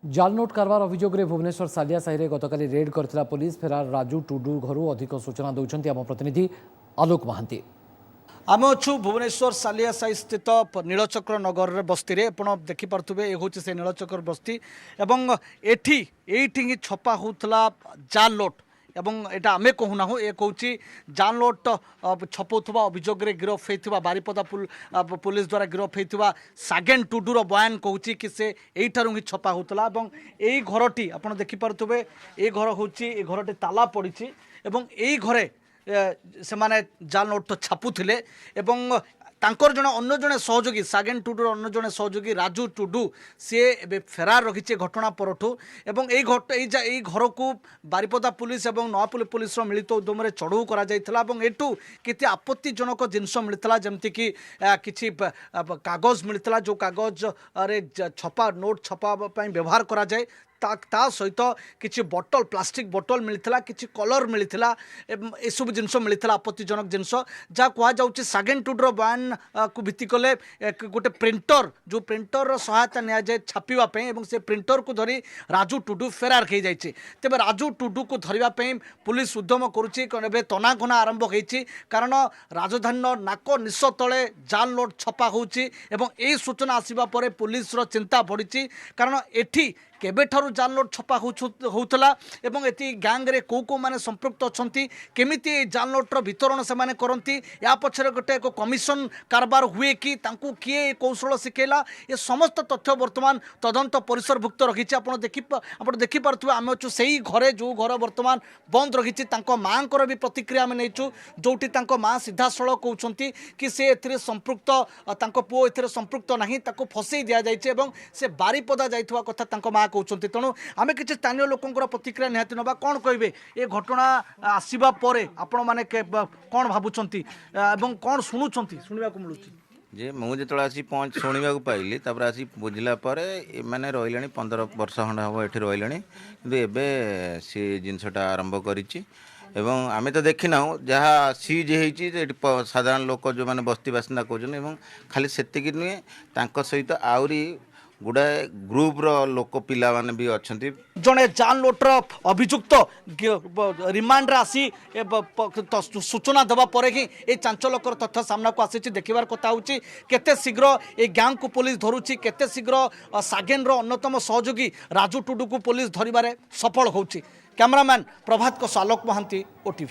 জাল নোট কারবার অভিযোগে ভুবনেশ্বর সালিয়া সাহিরে গতকালি রেড করেছিল পুলিশ। ফেরার রাজু টুডু ঘর অধিক সূচনা দেউছেন আম প্রতিনিধি আলোক মহান্তি। आम अच्छु भुवनेश्वर सालिया साई स्थित नीलचक्र नगर बस्ती रे आपण देखिपे ये हूँ से नीलचक्र बस्ती एवं एठी ही छपा होता जाल नोट एवं एटा आमे कहूना ये कहूँ जाल नोट छपाउवा अभियोग गिरफ होता बारिपदा पुलिस द्वारा गिरफ होता सागेन टुडूर बयान कहूँ कि से यहीठार ही छपा होता यही घरटी आप देखिपे ये घर हूँ ये घरटी ताला पड़ी एवं यही घरे से माने जाल नोट तो छापुले एवं तांकर जने अन्य जने सहयोगी सागेन टुडूर अन्य जने सहयोगी राजू टुडू सी ए फेरार रही घटना परठू एवं यही घर को बारिपदा पुलिस और नआपल्ली पुलिस मिलित उद्यम चढ़ऊ कर एटू किसी आपत्तिजनक जिनस मिलता जमती किसी कागज मिलता जो कागज रे छपा नोट छपा व्यवहार करा जाए ता सहित किसी बोतल प्लास्टिक बोतल मिलता किसी कलर मिलता एसबू जिनस मिलता आपत्तिजनक जिनस जहाँ कहुच्छे सागेन टुडूर बयान को भित्ति कले गोटे प्रिंटर जो प्रिंटर सहायता नि जाए छापापी और से प्रिंटर को धरी राजू टुडू फेरार हो जाए तेज राजू टुडू को धरवाई पुलिस उद्यम करुच्ची तनाघना आरंभ होती कारण राजधानी नाक निश तले जाल नोट छपा होची यही सूचना आसवा पर पुलिस चिंता बढ़ी कारण एठी केबेठारु जाल नोट छपा होउतला एवं एति गैंग रे को माने संपृक्त अछंती केमिति जाल नोट रो वितरण से माने करंती या पछरे गोटे को कमिशन कारबार हुए कि तांकू किए कौशल शिखेला ये समस्त तथ्य वर्तमान तदंत परिसरभुक्त रखी आप देखि पारथुबे आमे छु सेही घरे जो घर वर्तमान बंद रखी तांको मांकर भी प्रतिक्रिया आमे नेचु जोटी तांको मां सीधा सळ कहउछंती कि से एथिरे संपृक्त तांको पुओ एथिरे संपृक्त नाही ताको फसई दिया जायछि एवं से बारिपदा जायथुवा कथा तांको मां कहते तेणु आम किसी स्थानीय लोकों प्रतिक्रिया निहाती नवा कौन कहे ये घटना आसवा पर आपण मैंने कौन भावुंट कौन शुणुंट शुणा मिलूँ जे मुझे जो आसी पहुँच शुणा पाइली तापर आसी बुझला मैंने रही 15 वर्ष खंड हम ये रही कि सी जिनसटा आरंभ करी एवं आमे तो देखिना जहाँ सीज हो साधारण लोक जो मैंने बस्ती बासिंदा कहते खाली से नुहे सहित आहरी गुड़ाए ग्रुप्र लोक पिला माने भी अच्छा जड़े जाल नोट्र अभियुक्त रिमांड आसी सूचना देवा पर ही ये चांचल्यकर तथ्य सामना को आसी देखिबार कथा होची केते शीघ्र ये गैंग को पुलिस धरुची केते शीघ्र सागेन रो अन्यतम सहयोगी राजू टुडू को पुलिस धरिबारे सफल होची। कैमरामैन प्रभात को आलोक महांती ओटीवी।